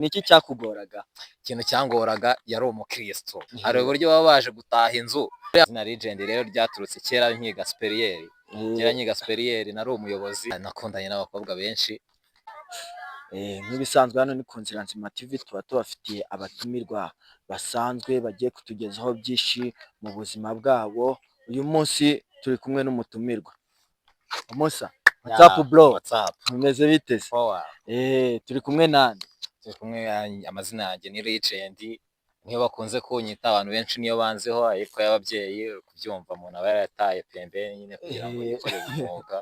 Niki cyakugoraga? Ikintu cyangoraga yari umukristo, hari uburyo baba baje gutaha inzu. Izina Legend rero ryaturutse kera nkiga superieri, kera nkiga superieri nari umuyobozi, nakundanye n'abakobwa benshi. Nk'ibisanzwe hano ni ku Nzira Nzima TV, tuba tubafitiye abatumirwa basanzwe bagiye kutugezaho byinshi mu buzima bwabo. Uyu munsi turi kumwe n'umutumirwa. Musa, what's up bro? What's up? Mumeze bite se? Turi kumwe nande? Turi kumwe, amazina yanjye ni Legend, niyo bakunze kunyita, abantu benshi niyo banzeho, ariko y'ababyeyi kubyumva umuntu aba yarataye pembeni nyine kugira ngo yikorere umwuga,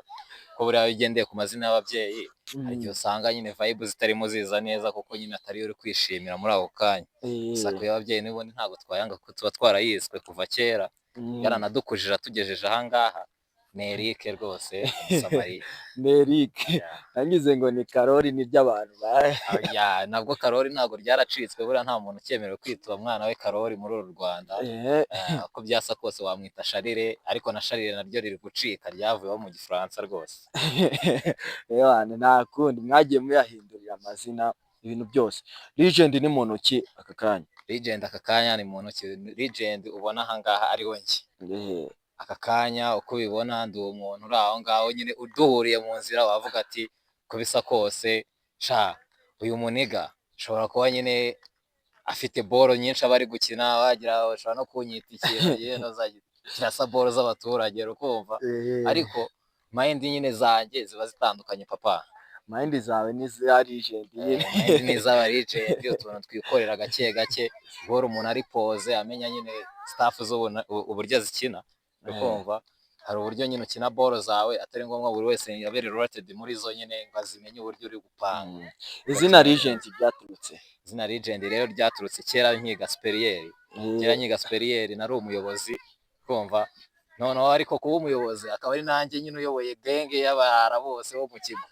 ko buriya ugendeye ku mazina y'ababyeyi hari igihe usanga nyine vibe zitarimo ziza neza, kuko nyine atari uri kwishimira muri ako kanya. Gusa ku y'ababyeyi n'ubundi ntabwo twayanga, kuko tuba twarayiswe kuva kera, yaranadukujije atugejeje ahangaha. Ni Eric rwose, Umusamariya. Ni Eric. Nangize ngo ni Karori, ni ry'abantu. Nabwo Karori ntabwo ryaracitswe, buriya nta muntu ucyemerewe kwita umwana we Karori muri uru Rwanda. Uko byasa kose wamwita Sharire, ariko na Sharire naryo riri gucika, ryavuyeho mu Gifaransa rwose. Nta kundi mwagiye muyahindurira amazina ibintu byose. Legend ni muntu ki aka kanya? Legend aka kanya ni muntu ki? Legend ubona ahangaha ari we njye. Aka kanya uko ubibona ndi umuntu uri aho ngaho nyine uduhuriye mu nzira, wavuga ati ko bisa kose uyu muniga ashobora kuba nyine afite boro nyinshi aba ari gukina, wagira bashobora no kunyita ikintu kirasa boro z'abaturage, ukumva. Ariko mind nyine zanjye ziba zitandukanye papa. Mind zawe ni za Legend. Mind ni za Legend, utuntu twikorera gake gake, boro umuntu ari pose amenya nyine staff z'ubona uburyo zikina, ukumva. Hari uburyo nyine ukina boro zawe atari ngombwa buri wese yabere rated muri zo, nyine ngo azimenye uburyo uri gupanga. Izina Legend ryaturutse? Izina Legend rero ryaturutse kera nkiga superieri, kera nkiga superieri nari umuyobozi, kumva. Noneho ariko kuba umuyobozi akaba ari nanjye nyine uyoboye genge y'abara bose bo mu kigo,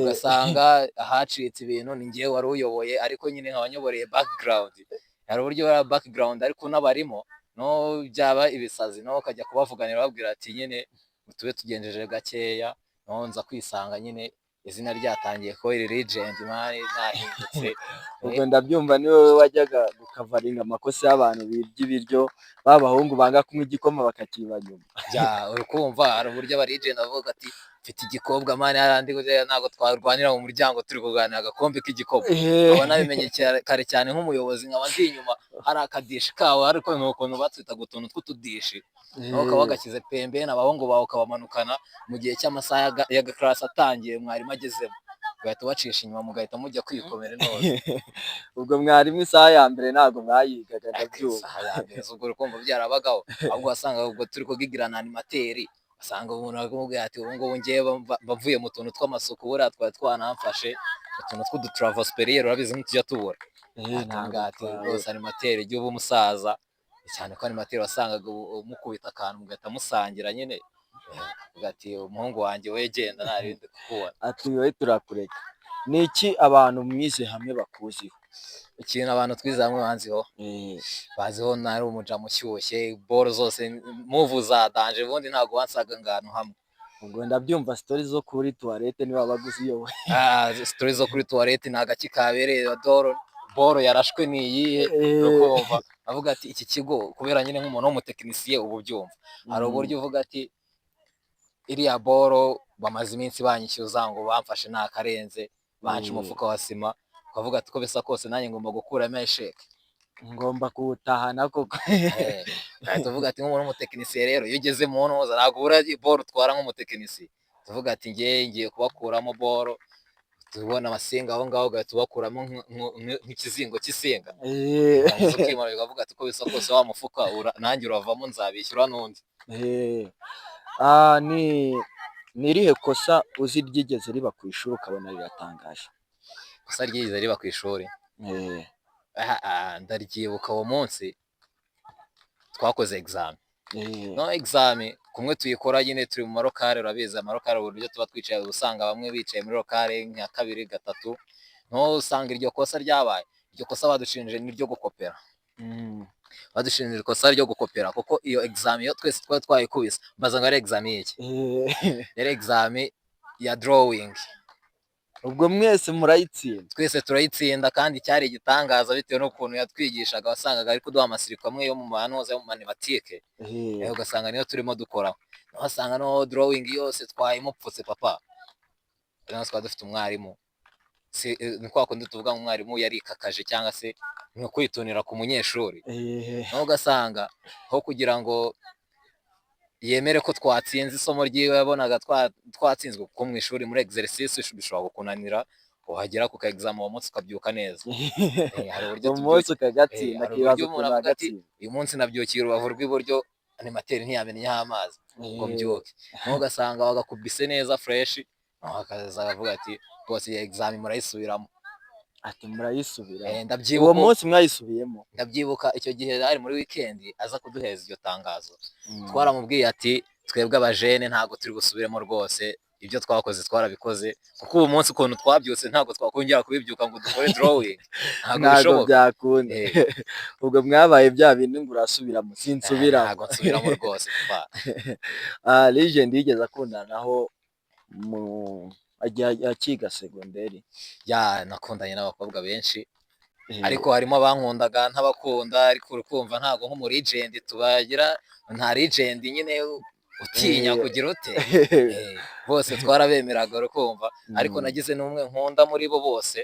ugasanga ahacitse ibintu ni njyewe wari uyoboye, ariko nyine nk'abanyoboreye background. Hari uburyo bwa background ariko n'abarimo no byaba ibisazi, no ukajya kubavuganira babwira ati nyine tube tugenjeje gakeya, no nza kwisanga nyine izina ryatangiye ko iri Legend mari nahindutse. Ubwo ndabyumva ni wowe wajyaga gukavaringa amakosa y'abantu birya ibiryo, babahungu banga kunywa igikoma bakakiba nyuma. Urukumva hari uburyo aba Legend avuga ati mfite igikobwa mani, harandi ntabwo twarwanira mu muryango turi kuganira agakombe k'igikoma. Abona bimenye kare cyane nk'umuyobozi, nkaba ndi inyuma hari akadishi kawe, ariko ni ukuntu batwitaga utuntu tw'utudishi, naho ukaba wagashyize pembeni, abahungu bawe ukabamanukana mu gihe cy'amasaha ya class atangiye, mwarimu agezemo ugahita ubacisha inyuma, mugahita mujya kwikomera intore. Ubwo mwarimu isaha ya mbere ntabwo mwayigaga ndabyumva. Ubwo urukumva byarabagaho, ahubwo wasanga ubwo turi kugigirana animateri, usanga umuntu akamubwira ati ubu ngubu ngewe bavuye mu tuntu tw'amasuku, buriya twari twanamfashe utuntu tw'udutravo superieri, urabizi nk'utujya tubura. Ati rwose animateri igihe uba umusaza cyane, ko animateri wasangaga umukubita akantu mugahita musangira nyine, ugati umuhungu wanjye we genda ntarinde kukubona. Ati wowe turakureka. Ni iki abantu mwize hamwe bakuziho? Ikintu abantu twize hamwe baziho nari umuja mushyushye, boro zose muvu za danje, ubundi ntabwo wansaga ngano hamwe. Ubwo ndabyumva story zo kuri toilette niba baguziyowe. Story zo kuri toilette ni agaki kabereye boro yarashwe ni iyihe, ukumva. Avuga ati iki kigo kubera nyine nk'umuntu w'umutekinisiye ubu byumva, hari uburyo uvuga ati iriya boro bamaze iminsi banyishyuza ngo bamfashe nakarenze, banca umufuka wa sima, ukavuga ati ko bisa kose nanjye ngomba gukuramo esheke, ngomba kuwutahana koko. Ahita uvuga ati nk'umuntu w'umutekinisiye rero iyo ugeze mu ntuza ntabwo ubura boro utwara nk'umutekinisiye. Tuvuga ati ngiye kubakuramo boro, tubona amasinga aho ngaho, ugahita ubakuramo nk'ikizingo cy'isinga, ukavuga ati ko bisa kose wa mufuka nanjye uravamo, nzabishyura n'undi. Ni irihe kosa uzi ryigeze riba ku ishuri ukabona riratangaje? Kosa ryigeze riba ku ishuri? Ndaryibuka uwo munsi twakoze examen. No examen kumwe tuyikora nyine turi mu marokare, urabizi amarokare uburyo tuba twicaye, usanga bamwe bicaye muri rokare nka kabiri gatatu, no usanga iryo kosa ryabaye. Iryo kosa badushinje ni ryo gukopera. Badushinje ikosa ryo gukopera, kuko iyo examen yo twese twari twayikubise, mbaza ngo ari examen y'iki? Yari examen ya drawing, ubwo mwese murayitsinda. twese turayitsinda kandi cyari igitangaza bitewe n'ukuntu yatwigishaga, wasangaga ari kuduha amasiriko amwe yo mu manoza yo mu manimatike, ugasanga niyo turimo dukoraho, wasanga no drawing yose twayimupfutse papa. Rero twari dufite umwarimu, ni kwa kundi tuvuga ngo umwarimu yarikakaje cyangwa se ni kwitunira ku munyeshuri, naho ugasanga aho kugira ngo yemere ko twatsinze isomo ryiwe, yabonaga twatsinzwe kuko mu ishuri muri exercice bishobora kukunanira, wahagera ku ka exam uwo munsi ukabyuka neza. Hari uburyo umunsi ukagatsinda akibaza ukuntu agatsinda. Uyu munsi nabyukiye urubavu rw'iburyo, animateri ntiyamenyeho amazi ngo mbyuke, naho ugasanga bagakubise neza fresh, akaza aravuga ati rwose iyi exam murayisubiramo. Ati murayisubira. Ndabyibuka uwo munsi mwayisubiyemo. Ndabyibuka icyo gihe ari muri weekend aza kuduheza iryo tangazo, twaramubwiye ati twebwe abajene ntabwo turi busubiremo rwose, ibyo twakoze twarabikoze, kuko uwo munsi ukuntu twabyutse ntabwo twakongera kubibyuka ngo dukore drawing, ntabwo byakunda. ubwo mwabaye bya bindi ngo urasubiramo, sinsubiramo. Ntabwo nsubiramo rwose. Legend yigeze akundanaho akiga segonderi. Nakundanye n'abakobwa benshi, ariko harimo abankundaga ntabakunda, ariko urukumva ntabwo nko mu legend tubagira, nta legend nyine utinya kugira ute, bose twarabemeraga urukumva, ariko nagize n'umwe nkunda muri bo bose,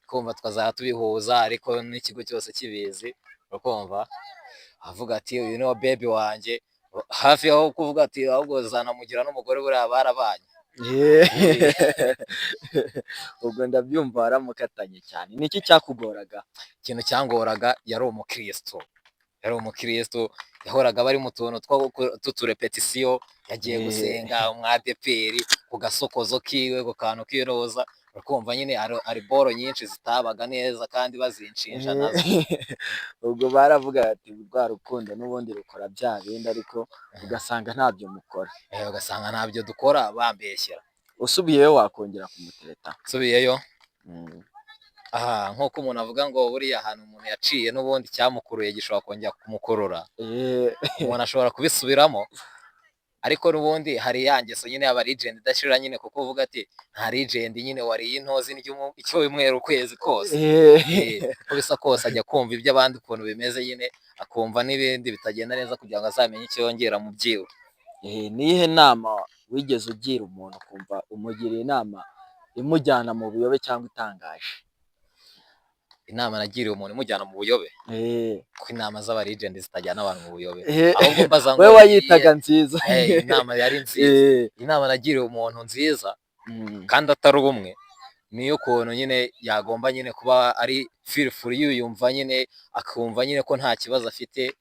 kumva twazaba tubihuza, ariko n'ikigo cyose kibizi, urukumva avuga ati uyu niwo baby wanjye, hafi aho kuvuga ati ahubwo zanamugira n'umugore buriya barabanye. ubwo ndabyumva waramukatanye cyane. Niki cyakugoraga? Ikintu cyangoraga yari umukristo, yahoraga bari mu tuntu tw'uturepetisiyo, yagiye gusenga umwadeperi ku gasokozo kiwe, ku kantu k'iroza, ukumva nyine ari boro nyinshi zitabaga neza kandi bazinshinja nazo. ubwo baravuga ati rwa rukundo n'ubundi rukora bya bindi, ariko ugasanga ntabyo mukora. Ugasanga ntabyo dukora, bambeshyera. Usubiyeyo wakongera kumutereta? Usubiyeyo nk'uko umuntu avuga ngo buriya ahantu umuntu yaciye n'ubundi cyamukuruye gishobora kongera kumukurura, umuntu ashobora kubisubiramo, ariko n'ubundi hari ya ngeso nyine y'aba legend idashira nyine, kuko uvuga ati nta legend nyine wariye intozi icyumweru ukwezi kose, uko bisa kose ajya kumva iby'abandi ukuntu bimeze nyine, akumva n'ibindi bitagenda neza kugira ngo azamenye icyo yongera mu byiwe. Nihe nama wigeze ugira umuntu ukumva umugiriye inama imujyana mu buyobe cyangwa itangaje? Inama nagiriye umuntu imujyana mu buyobe? Ko inama z'aba legend zitajyana abantu mu buyobe, ahubwo mbaza ngo wewe wayitaga nziza. Inama yari nziza. Inama nagiriye umuntu nziza kandi atari ubumwe, niyo ukuntu nyine yagomba nyine kuba ari feel free, yumva nyine akumva nyine ko nta kibazo afite,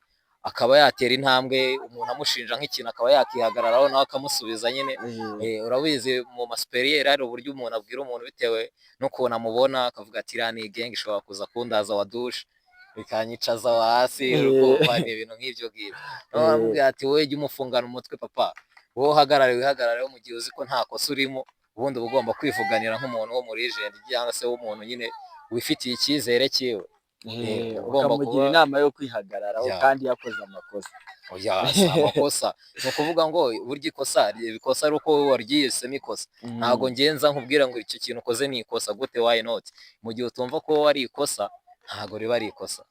akaba yatera intambwe, umuntu amushinja nk'ikintu akaba yakihagararaho nawe akamusubiza nyine. Urabizi mu masuperiere hari uburyo umuntu abwira umuntu bitewe n'ukuntu amubona, akavuga ati iriya ni gang ishobora kuza kundaza wa douche bikanyicaza hasi, urukumva ni ibintu nk'ibyo ngibyo. Aramubwira ati wowe jya umufungana umutwe papa, wowe wihagarareho mu gihe uzi ko nta kosa urimo, ubundi uba ugomba kwivuganira nk'umuntu wo muri legend cyangwa se w'umuntu nyine wifitiye icyizere cyiwe. Ukamugira inama yo kwihagararaho kandi yakoze amakosa. Amakosa ni ukuvuga ngo burya ikosa ari uko wowe waryisemo ikosa, ntabwo ngenza nkubwira ngo icyo kintu ukoze ni ikosa, gute why not? Mu gihe utumva ko ari ikosa, ntabwo riba ari ikosa.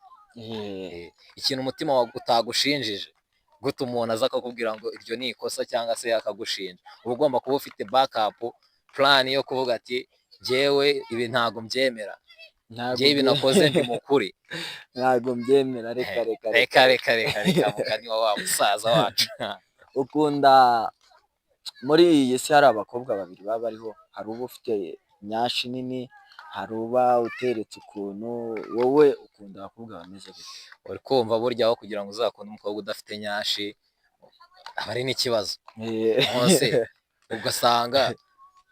Ikintu umutima wawe utagushinjije, gute umuntu aza akakubwira ngo iryo ni ikosa cyangwa se akagushinja, uba ugomba kuba ufite backup plan yo kuvuga ati njyewe ibi ntabwo mbyemera, njyewe ibi nakoze ndi mukuri, ntabwo mbyemera, reka mukani wa musaza wacu. Ukunda muri iyi si hari abakobwa babiri baba bariho, hari uba ufite nyashi nini, hari uba uteretse ukuntu, wowe ukunda abakobwa bameze gute? Uri kumva burya aho kugira ngo uzakunde umukobwa udafite nyashi aba ari n'ikibazo hose, ugasanga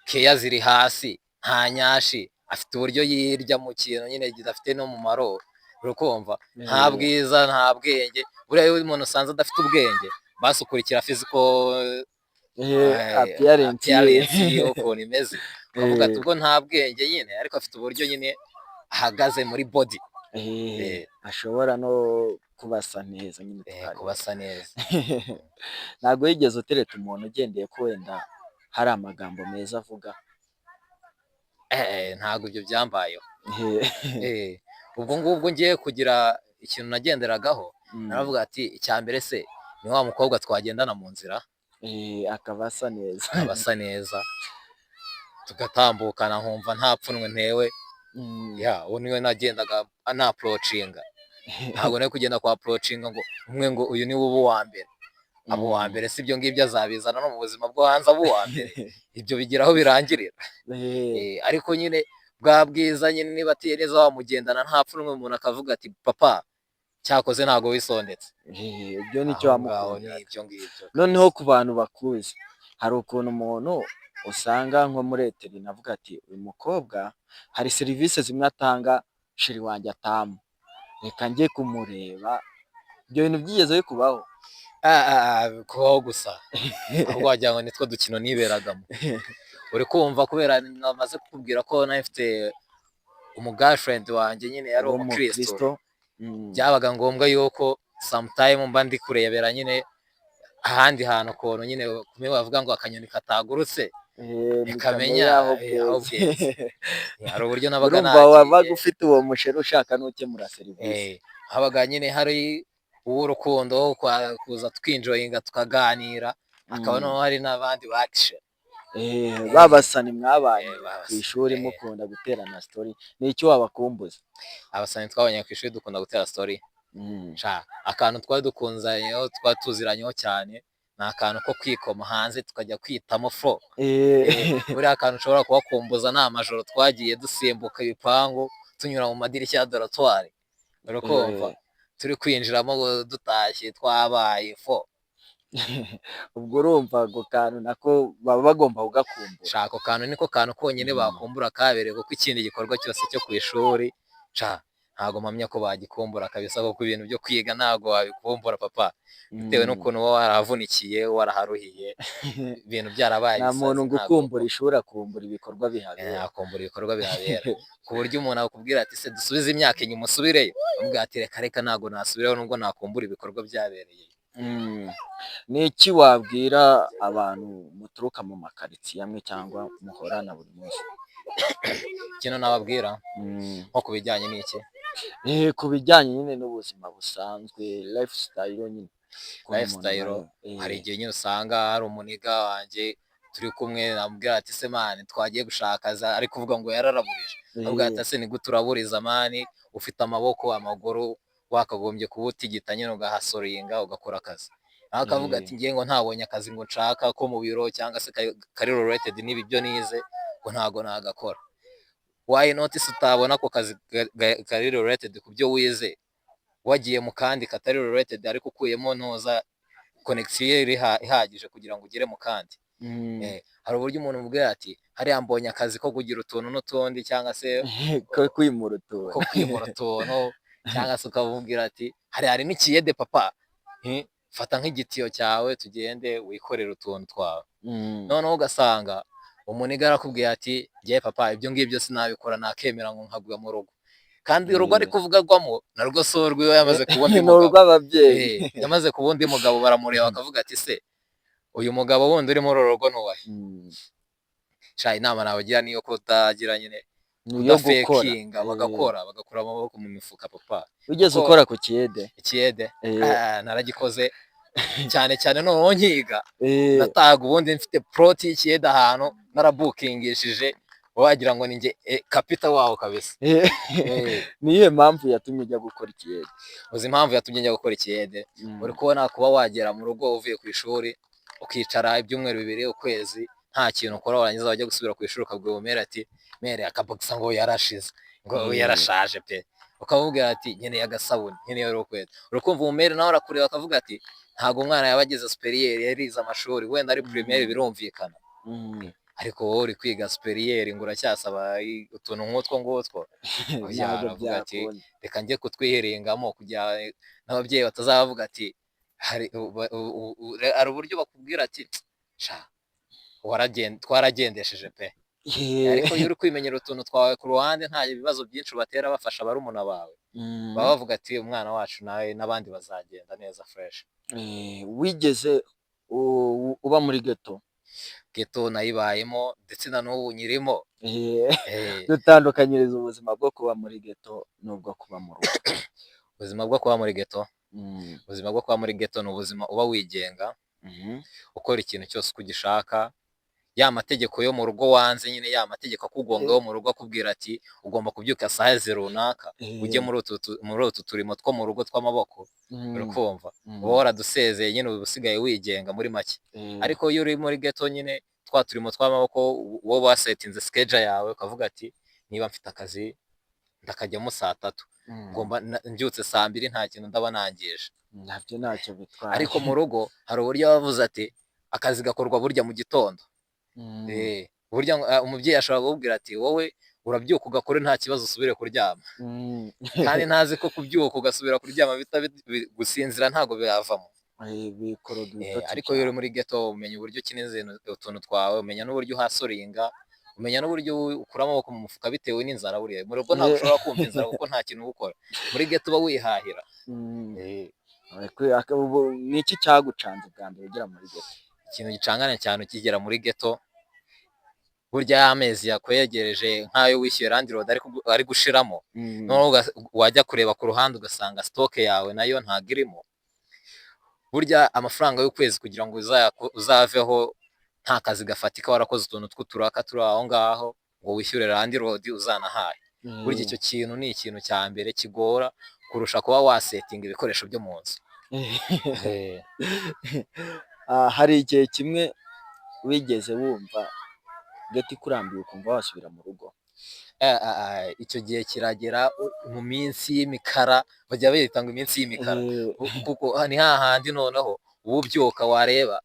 keya ziri hasi, nta nyashi, afite uburyo yirya mu kintu nyine kidafite n'umumaro, urukumva nta bwiza nta bwenge. Buriya iyo umuntu usanze adafite ubwenge, basukurikira physical appearance ukuntu imeze, ukavuga ati ubwo nta bwenge nyine, ariko afite uburyo nyine ahagaze muri body, ashobora no kubasa neza nyine, kubasa neza. Ntabwo yigeze utereta umuntu ugendeye ko wenda hari amagambo meza avuga? ntabwo ibyo byambayeho. Eh, Ubwo ngubwo ngiye kugira ikintu nagenderagaho, naravuga ati icya mbere se ni wa mukobwa twagendana mu nzira akaba asa neza. akaba asa neza tugatambukana nkumva nta pfunwe ntewe, uwo niwe nagendaga anaporocinga, ntabwo nari kugenda kwa porocinga ngo umwe ngo uyu niwe uba uwa mbere, abo uwa mbere si ibyo ngibyo azabizana no mu buzima bwo hanze aba uwa mbere, ibyo bigira aho birangirira. Ariko nyine bwa bwiza nyine niba atiye neza wamugendana nta pfunwe, umuntu akavuga ati papa cyakoze ntabwo wisondetse, ibyo nicyo wamukundira. ibyo ngibyo. Noneho ku bantu bakuzi, hari ukuntu umuntu usanga nko muri eteri navuga ati uyu mukobwa hari serivisi zimwe atanga sheri wanjye atamu, reka njye kumureba. Ibyo bintu byigeze bikubaho? Kubaho gusa ahubwo wagira ngo nitwo dukino niberagamo. Uri kumva kubera namaze kukubwira ko nari mfite umugirlfriend wanjye nyine yari umukristo, byabaga ngombwa yuko sometime mba ndi kurebera nyine ahandi hantu ukuntu nyine kumwe bavuga ngo akanyoni katagurutse ikamenya aho bweze. Hari uburyo nabaga wabaga ufite uwo musheri ushaka n'ukemura serivisi, habaga nyine hari uw'urukundo kuza twinjoyinga tukaganira, hakaba no hari n'abandi baction. babasani mwabanye ku ishuri mukunda guterana story, ni icyo wabakumbuza? Abasani twabanye ku ishuri dukunda gutera story, akantu twari dukunzanyeho twari tuziranyeho cyane ni akantu ko kwikoma hanze tukajya kwitamo fo. Buriya akantu ushobora kubakumbuza ni amajoro twagiye dusimbuka ibipangu tunyura mu madirishya ya dorotwari, urakumva turi kwinjiramo dutashye twabaye fo. Ubwo urumva ako kantu nako baba bagomba kugakumbura. Ako kantu niko kantu konyine bakumbura kabereye, kuko ikindi gikorwa cyose cyo ku ishuri ntago mpamya ko bagikumbura kabisa, kuko ibintu byo kwiga ntago wabikumbura papa, bitewe n'ukuntu uba warahavunikiye waraharuhiye, ibintu byarabaye. Nta muntu ngo ukumbura ishuri akumbura ibikorwa bihabera, akumbura ibikorwa bihabera, ku buryo umuntu akubwira ati se dusubize imyaka inyuma usubireyo, ubwo ati reka reka ntago nasubirayo nubwo nakumbura ibikorwa byabereye. Ni iki wabwira abantu muturuka mu makaritsiye amwe cyangwa muhorana buri munsi? Ikintu nababwira nko ku bijyanye n'iki? Ku bijyanye nyine n'ubuzima busanzwe, lifestyle nyine. Lifestyle, hari igihe nyine usanga hari umuniga wanjye turi kumwe namubwira ati se mani twagiye gushaka ari kuvuga ngo yararaburije, avuga ati se ni gute uraburiza mani ufite amaboko amaguru, wakagombye kuba utigita nyine ugahasoringa ugakora akazi. Naho akavuga ati ngiye ngo ntabonye akazi ngo nshaka ko mu biro cyangwa se kari related n'ibi byo nize ngo ntago nagakora. Why not se utabona ko kazi kari related ku byo wize, wagiye mu kandi katari related ariko ukuyemo ntuza connection ihagije kugira ngo ugere mu kandi. Hari uburyo umuntu mubwira ati hariya mbonye akazi ko kugira utuntu n'utundi cyangwa se ko kwimura utuntu, cyangwa se ukabubwira ati hari n'ikiyede papa, fata nk'igitiyo cyawe tugende wikorera utuntu twawe. Noneho ugasanga umuniga arakubwiye ati ngiye papa ibyo ngibyo sinabikora, nakemera ngo nkagwa mu rugo, kandi urugo ari kuvugagwamo narwo so rwiwe yamaze kubona umugabo, yamaze kuba undi mugabo, baramureba bakavuga ati se uyu mugabo wundi uri muri uru rugo nuwahe? Inama nabagira niyo kutagira nyine kudafekinga, bagakora amaboko mu mifuka papa. Ugeze ukora ku kiyede? Ikiyede naragikoze cyane cyane noneho nkiga, nataga ubundi mfite plot y'ikiyede ahantu narabukingishije, wagira ngo ninjye kapita waho kabisa. Niyo mpamvu yatumye ujya gukora ikiyede? Uzi impamvu yatumye njya gukora ikiyede? Uri kubona kuba wagera mu rugo uvuye ku ishuri ukicara ibyumweru 2 ukwezi nta kintu ukora, warangiza wajya gusubira ku ishuri ukabwira umere ati mere akabogisa ngo yarashize ngo yarashaje pe, ukamubwira ati nkeneye agasabuni, nkeneye urukweto. Urukumva umere nawe arakureba akavuga ati ntago umwana yabagize superieur yarize amashuri, wenda ari primaire birumvikana, ariko wowe uri kwiga superieur ngo uracyasaba utuntu nk'utwo ngutwo. Aravuga ati reka njye kutwiherengamo kugira n'ababyeyi batazabavuga ati hari uburyo bakubwira ati twaragendesheje pe. Ariko iyo uri kwimenyera utuntu twawe ku ruhande nta bibazo byinshi ubatera, bafasha barumuna bawe, baba bavuga ati umwana wacu nawe n'abandi bazagenda neza fresh. Wigeze uba muri ghetto? geto nayibayemo ndetse na n'ubu nyirimo. dutandukanyiriza ubuzima bwo kuba muri geto n'ubwo kuba mu rugo. Ubuzima bwo kuba muri geto, Mm. ubuzima bwo kuba muri geto ni ubuzima uba wigenga, ukora ikintu cyose uko ugishaka, ya mategeko yo mu rugo wanze nyine, ya mategeko akugonga yo mu rugo akubwira ati ugomba kubyuka saa runaka ujye muri utu turimo two mu rugo tw'amaboko, uri kumva, uba waradusezeye nyine uba usigaye wigenga muri make. Ariko iyo uri muri geto nyine twa turimo tw'amaboko wowe wasetinze skeja yawe ukavuga ati niba mfite akazi ndakajyamo saa 3, ngomba mbyutse saa 2 nta kintu ndaba nangije, nabyo ntacyo bitwaye. ariko mu rugo hari uburyo bavuze ati akazi gakorwa burya mu gitondo. Burya umubyeyi ashobora kukubwira ati wowe urabyuka ugakora nta kibazo usubire kuryama, kandi ntazi ko kubyuka ugasubira kuryama gusinzira ntabwo byavamo. Ariko iyo uri muri geto umenya uburyo ukiniza utuntu twawe, umenya n'uburyo uhasoringa, umenya n'uburyo ukura amaboko mu mufuka bitewe n'inzara. Buriya mu rugo ntabwo ushobora kumva inzara kuko nta kintu uba ukora, muri geto uba wihahira. Ni iki cyagucanze bwa mbere ugera muri geto? Ikintu gicangana cyane ukigera muri geto, burya y'amezi yakwegereje nk'ayo wishyuye landlord ari gushiramo, noneho wajya kureba ku ruhande ugasanga stock yawe nayo ntabwo irimo. Burya amafaranga y'ukwezi kugira ngo uzaveho nta kazi gafatika warakoze utuntu tw'uturaka turi aho ngaho ngo wishyure landlord uzanahaye. Burya icyo kintu ni ikintu cya mbere kigora kurusha kuba wasetinga ibikoresho byo mu nzu. Hari igihe kimwe wigeze wumva geto ikurambiwe ukumva wasubira mu rugo? Icyo gihe kiragera mu minsi y'imikara, bajya bayita ngo iminsi y'imikara, kuko ni hahandi noneho uba ubyuka wareba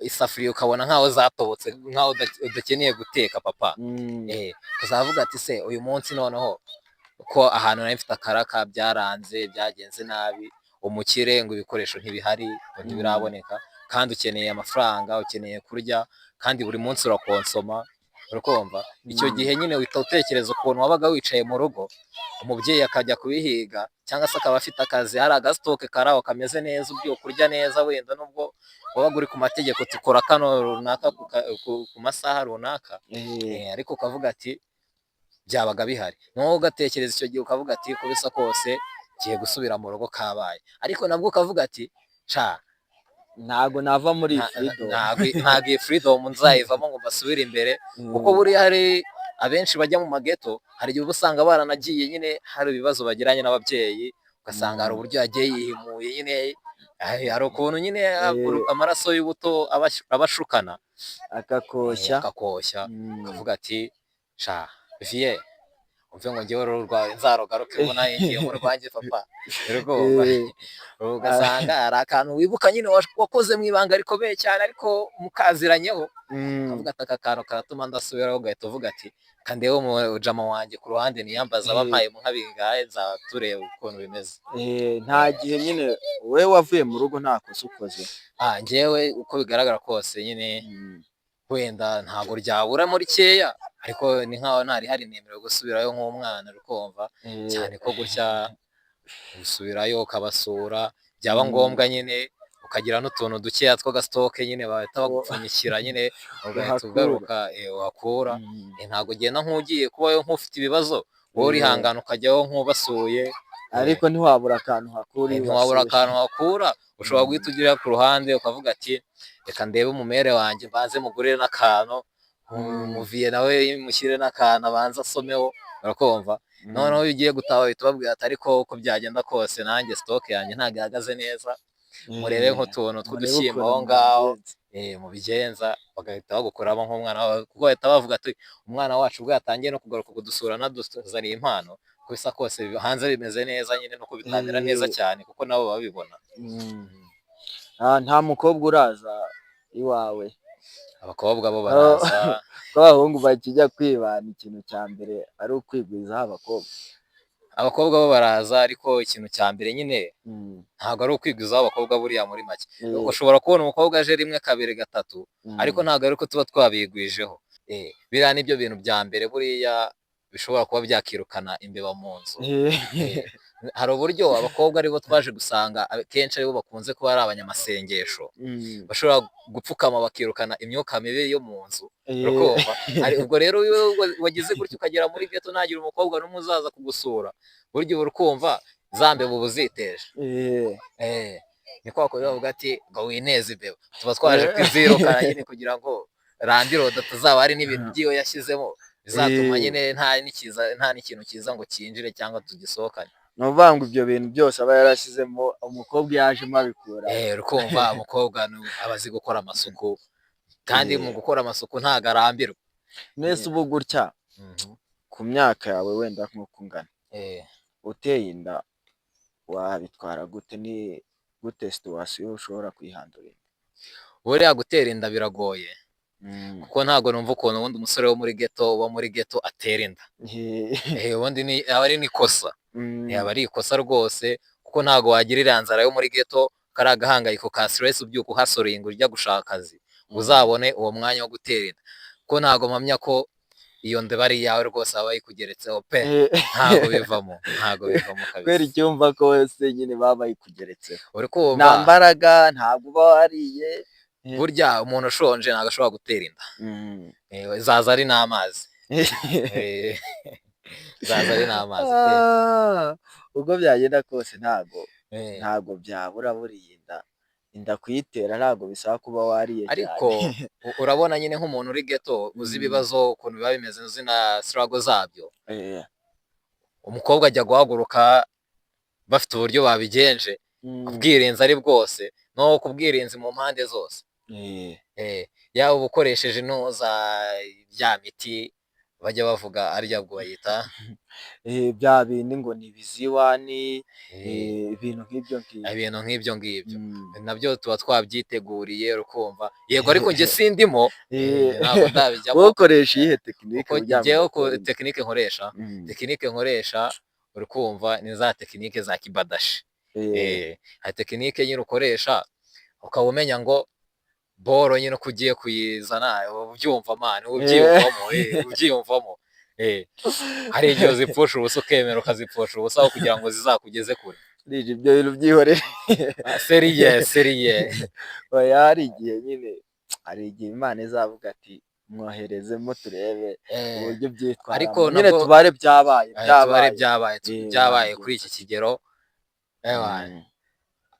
isafuriya ukabona nkaho zatobotse, nkaho udakeneye guteka papa. Uzavuga ati se uyu munsi noneho ko ahantu nari mfite akaraka byaranze byagenze nabi, umukire ngo ibikoresho ntibihari ngo ntibiraboneka, kandi ukeneye amafaranga, ukeneye kurya, kandi buri munsi urakonsoma, urakumva. Icyo gihe nyine uhita utekereza ukuntu wabaga wicaye mu rugo, umubyeyi akajya kubihiga cyangwa se akaba afite akazi, hari agasitoke karaho kameze neza, ubyuka kurya neza, wenda nubwo wabaga uri ku mategeko tukora kano runaka ku masaha runaka, ariko ukavuga ati byabaga bihari. Noneho ugatekereza icyo gihe ukavuga ati uko bisa kose ngiye gusubira mu rugo kabaye, ariko nabwo ukavuga ati ntago nava muri freedom, ntago iyi freedom nzayivamo ngo mbasubire imbere, kuko buriya hari abenshi bajya mu mageto, hari igihe uba usanga baranagiye nyine hari ibibazo bagiranye n'ababyeyi, ugasanga hari uburyo yagiye yihimuye nyine, hari ukuntu nyine amaraso y'ubuto abashukana akakoshya, ukavuga ati vie umve ngo ngewe uruhu rwawe nzarugaruke ngo nawe ngiye mu rwanjye papa. Ugasanga hari akantu wibuka nyine wakoze mu ibanga rikomeye cyane ariko mukaziranyeho, ukavuga ati aka kantu karatuma ndasubiraho, ugahita uvuga ati kandebe umujama wanjye ku ruhande niyambaza abampaye mu nka bingahe, nzaba tureba ukuntu bimeze. Nta gihe nyine wowe wavuye mu rugo nta kosa ukoze? Ngewe uko bigaragara kose nyine wenda ntabwo ryabura muri keya, ariko ni nkaho ntari hari nemerewe gusubirayo nk'umwana, uri kumva, cyane ko gutya gusubirayo ukabasura byaba ngombwa nyine ukagira n'utuntu dukeya tw'agasitoke nyine bahita bagupfunyikira nyine, ugahita ugaruka wakura. Ntabwo ugenda nk'ugiye kubayo nk'ufite ibibazo, wowe urihangana ukajyaho nk'ubasuye, ariko ntiwabura akantu hakura. Ushobora guhita ugira ku ruhande ukavuga ati reka ndebe umumere wanjye mbanze mugurire n'akantu, umuviye nawe mushyire n'akantu abanza asomeho, urakumva. Noneho iyo ugiye gutaha uhita ubabwira ati ariko uko byagenda kose nanjye stock yanjye ntabwo ihagaze neza, murebe nk'utuntu tw'udushyimbo aho ngaho mubigenza, bagahita bagukuramo nk'umwana wawe, kuko bahita bavuga ati umwana wacu ubwo yatangiye no kugaruka kudusura anaduzaniye impano, uko bisa kose hanze bimeze neza nyine, nuko bitamera neza cyane kuko nabo babibona. Nta mukobwa uraza iwawe? Abakobwa bo baraza, ko abahungu bakijya kwibana ikintu cya mbere ari ukwigwizaho abakobwa. Abakobwa bo baraza, ariko ikintu cya mbere nyine ntabwo ari ukwigwizaho abakobwa. Buriya muri make ushobora kubona umukobwa aje rimwe kabiri gatatu, ariko ntabwo ari ko tuba twabigwijeho. Biriya nibyo bintu bya mbere buriya bishobora kuba byakirukana imbeba mu nzu. hari uburyo abakobwa aribo twaje gusanga kenshi aribo bakunze kuba ari abanyamasengesho, bashobora gupfukama bakirukana imyuka mibi yo mu nzu, urakumva? Ubwo rero iyo wagize gutyo ukagera muri ghetto ntagire umukobwa n'umwe uzaza kugusura, burya uba urikumva za mbeba uba uziteje. Ni kwa kundi bavuga ati ngo wineze imbeba, tuba twaje kuzirukana nyine kugira ngo randirode atazaba hari n'ibintu by'iyo yashyizemo bizatuma nyine nta n'ikintu cyiza ngo cyinjire cyangwa tugisohokane. Ni ukuvuga ngo ibyo bintu byose aba yarashyizemo umukobwa iyo yajemo abikura. Urikumva umukobwa aba azi gukora amasuku, kandi mu gukora amasuku ntabwo arambirwa. Mwese ubu gutya ku myaka yawe wenda nk'uko ungana, uteye inda wabitwara gute? Ni gute situwasiyo ushobora kwihandurira? Buriya gutera inda biragoye, kuko ntabwo numva ukuntu ubundi umusore wo muri ghetto uba muri ghetto atera inda. Ubundi aba ari n'ikosa, yaba ari ikosa rwose, kuko ntabwo wagira iriya nzara yo muri ghetto, kariya gahangayiko ka stress ubyuka uhasoringa ujya gushaka akazi, uzabone uwo mwanya wo gutera inda, kuko ntabwo mpamya ko iyo nda aba ari iyawe rwose aba yikugeretseho pe, ntabwo bivamo kabisa. Kubera icyumva ko wese nyine baba bayikugeretseho, uri kumva nta mbaraga, ntabwo uba wariye. Burya umuntu ushonje ntabwo ashobora gutera inda, zaza ari n'amazi. Zaza ari n'amazi. Ubwo byagenda kose ntabwo byabura buriya inda kuyitera ntabwo bisaba kuba wariye cyane. Ariko urabona nyine nk'umuntu uri ghetto uzi ibibazo ukuntu biba bimeze, uzi na struggle zabyo, umukobwa ajya guhaguruka bafite uburyo babigenje, kubwirinzi ari bwose, no kubwirinzi mu mpande zose. Yaba ubukoresheje intuza bya miti bajya bavuga arya bwo bayita bya bindi ngo ni ibiziwani, ibintu nk'ibyo ngibyo nabyo tuba twabyiteguriye, urukumva. Yego ariko njye sindimo, ntabwo ndabijyamo. wowe ukoresha iyihe tekinike? Tekinike nkoresha urukumva ni za tekinike za kibadashi. Hari tekinike nyine ukoresha ukaba umenya ngo boro nyine uko ugiye kuyizana ubyumva mani, ubyiyumvamo. Hari igihe uzipfusha ubusa ukemera ukazipfusha ubusa kugira ngo zizakugeze kure. Ibyo bintu byihorere. Seriye. Hari igihe Imana izavuga ati mwoherezemo turebe uburyo byitwara, ariko nyine tubare byabaye kuri iki kigero,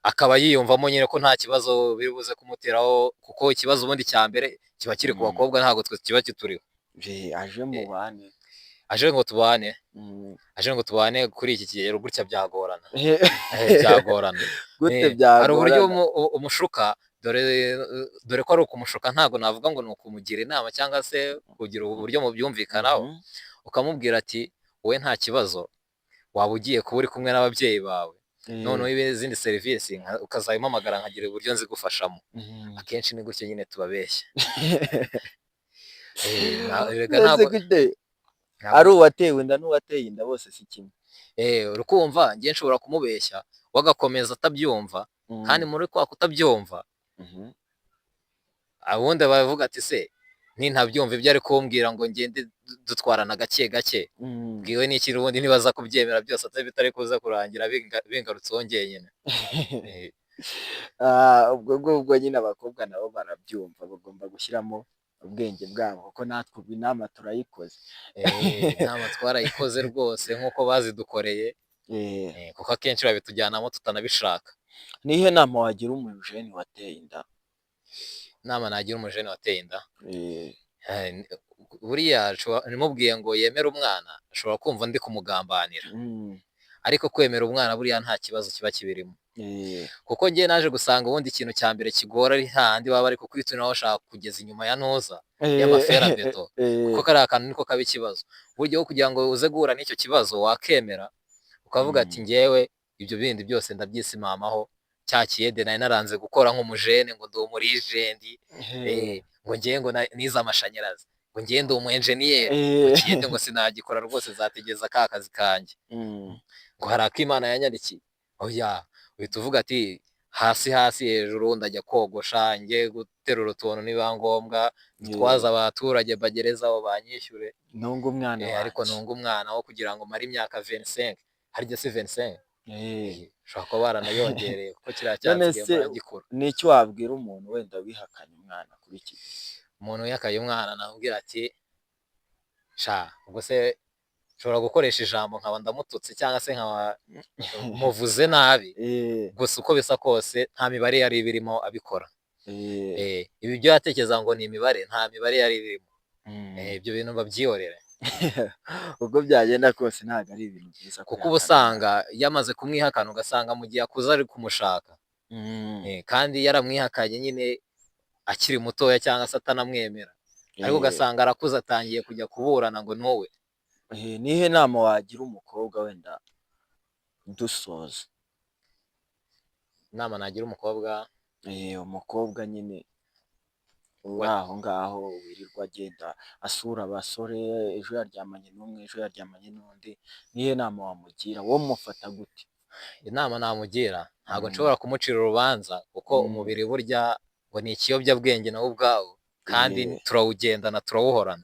akaba yiyumvamo nyine ko nta kibazo biri buze kumuteraho, kuko ikibazo ubundi cya mbere kiba kiri ku bakobwa, ntabwo kiba kituriho. Aje ngo tubane kuri iki kigero gutya byagorana. Hari uburyo umushuka, dore ko ari ukumushuka, ntabwo navuga ngo ni ukumugira inama cyangwa se kugira uburyo mubyumvikanaho, ukamubwira ati wowe nta kibazo, waba ugiye kuba uri kumwe n'ababyeyi bawe, noneho izindi serivisi ukazayimpamagara nkagira uburyo nzigufashamo. Akenshi ni gutyo nyine tubabeshya. Ari uwatewe inda n'uwateye inda bose si kimwe. Urukumva njye nshobora kumubeshya wagakomeza atabyumva, kandi muri kwa kutabyumva abundi bavuga ati se nintabyumva ibyo ari kumbwira ngo ngende dutwarana gake gake, bwiwe n'iki ubundi nibaza kubyemera byose bitari kuza kurangira bingarutseho njyenyine. Ubwo nyine abakobwa nabo barabyumva, bagomba gushyiramo ubwenge bwabo, kuko natwe inama turayikoze. Inama twarayikoze rwose nk'uko bazidukoreye, kuko akenshi babitujyanamo tutanabishaka. Nihe nama wagira umujeni wateye inda? Inama nagira umujeni wateye inda, buriya nimubwiye ngo yemere umwana, ashobora kumva ndi kumugambanira, ariko kwemera umwana buriya nta kibazo kiba kibirimo. Kuko njye naje gusanga ubundi ikintu cya mbere kigora ari handi baba bari kukwituna bashaka kugeza inyuma ya ntuza y'amaferabeto, kuko kariya kantu niko kaba ikibazo. Buryo kugira ngo uze guhura n'icyo kibazo wakemera ukavuga ati njyewe ibyo bindi byose ndabyisimamaho, cya kiyede nari naranze gukora nk'umujene ngo ndi umurijendi, ngo ngiye ngo nize amashanyarazi, ngo ngiye ndi umu enjeniyeri, ngo kiyede ngo sinagikora rwose, zategeza ka kazi kanjye, ngo hari akimana yanyandikiye. Oya, uhita uvuga ati hasi hejuru ndajya kogosha, njye guterura utuntu niba ngombwa, twaza abaturage bagerezaho banyishyure, nunga umwana, ariko nunga umwana wo kugira ngo mare imyaka 25, harya si 25 ushobora kuba baranayongereye kuko kiriya cyatsi none nsigaye se mbona gikura. ni iki wabwira umuntu wenda wihakanye umwana kuri iki gihe? Umuntu yakaye umwana namubwira ati sha ubwo se nshobora gukoresha ijambo nkaba ndamututse cyangwa se nkaba muvuze nabi, gusa uko bisa kose nta mibare yari ibirimo abikora. Ibi byo yatekereza ngo ni imibare, nta mibare yari irimo. Ibyo bintu babyihorere. Ubwo byagenda kose ntabwo ari ibintu byiza Kuko uba usanga yamaze kumwihakana ugasanga mu gihe akuze ari kumushaka. Kandi yaramwihakanye nyine akiri mutoya cyangwa se atanamwemera, ariko ugasanga arakuze atangiye kujya kuburana ngo ni wowe. Nihe nama wagira umukobwa wenda dusoza? Inama nagira umukobwa, umukobwa nyine uri aho ngaho wirirwa agenda asura abasore, ejo yaryamanye n'umwe, ejo yaryamanye n'undi, nihe nama wamugira? Wowe umufata gute? inama namugira ntabwo nshobora kumucira urubanza kuko umubiri burya ngo ni ikiyobyabwenge nawo ubwawo, kandi turawugendana turawuhorana.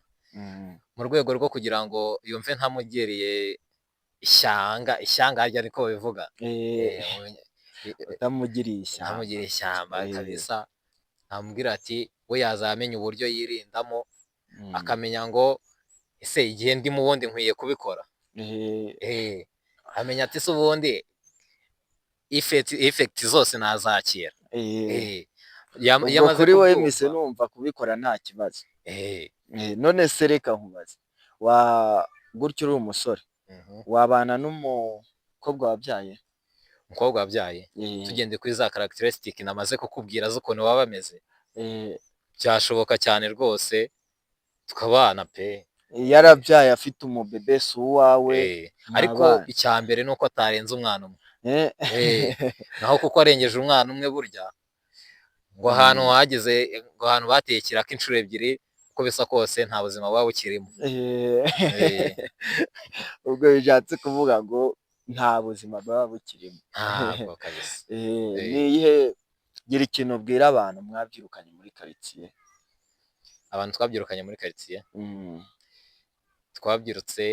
Mu rwego rwo kugira ngo yumve ntamugiriye ishyanga harya niko babivuga, utamugiriye ishyamba, ntamugiriye ishyamba kabisa, namubwira ati we yazamenya uburyo yirindamo, akamenya ngo ese igihe ndimo ubundi nkwiye kubikora. Amenya ati se ubundi effect zose nazakira. ubwo kuri wowe mise numva kubikora nta kibazo. None se reka nkubaze, gutyo uri umusore wabana n'umukobwa wabyaye? Umukobwa wabyaye tugende kuri za characteristic namaze kukubwira z'ukuntu baba bameze, byashoboka cyane rwose tukabana pe. Yarabyaye afite umubebe si uwawe, ariko icya mbere ni uko atarenze umwana umwe. Naho kuko arengeje umwana umwe burya ngo ahantu hageze, ngo ahantu bateye ikiraka inshuro ebyiri, uko bisa kose nta buzima buba bukirimo. Ubwo bishatse kuvuga ngo nta buzima bwaba bukirimo. Ntabwo kabisa. Niyihe, gira ikintu ubwira abantu mwabyirukanye muri quartier? Abantu twabyirukanye muri quartier, twabyirutse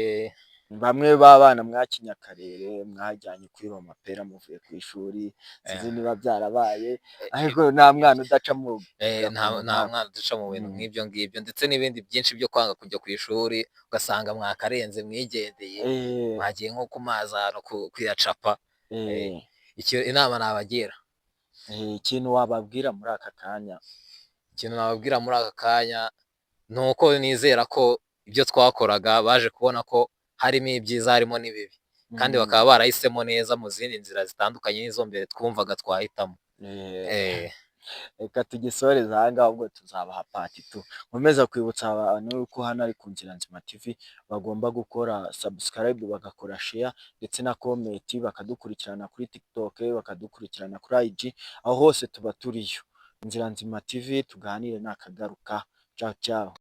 bamwe b'abana mwakinye akarere, mwajyanye kwiba amapera muvuye ku ishuri, sinzi niba byarabaye, ariko nta mwana udaca mu nta mwana udaca mu bintu nk'ibyo ngibyo, ndetse n'ibindi byinshi byo kwanga kujya ku ishuri, ugasanga mwakarenze mwigendeye, mwagiye nko ku mazi ahantu kuyacapa. Inama nabagira, ikintu wababwira muri aka kanya? Ikintu nababwira muri aka kanya ni uko nizera ko ibyo twakoraga baje kubona ko harimo ibyiza harimo n'ibibi, kandi bakaba barahisemo neza mu zindi nzira zitandukanye n'izo mbere twumvaga twahitamo. Reka tugisoreza aha ngaha, ubwo tuzabaha part 2. Nkomeza kwibutsa abantu ko hano ari ku Nzira Nzima TV, bagomba gukora subscribe, bagakora share ndetse na comment, bakadukurikirana kuri TikTok, bakadukurikirana kuri IG, aho hose tuba turiyo. Inzira Nzima TV, tuganire nakagaruka. Ciao ciao.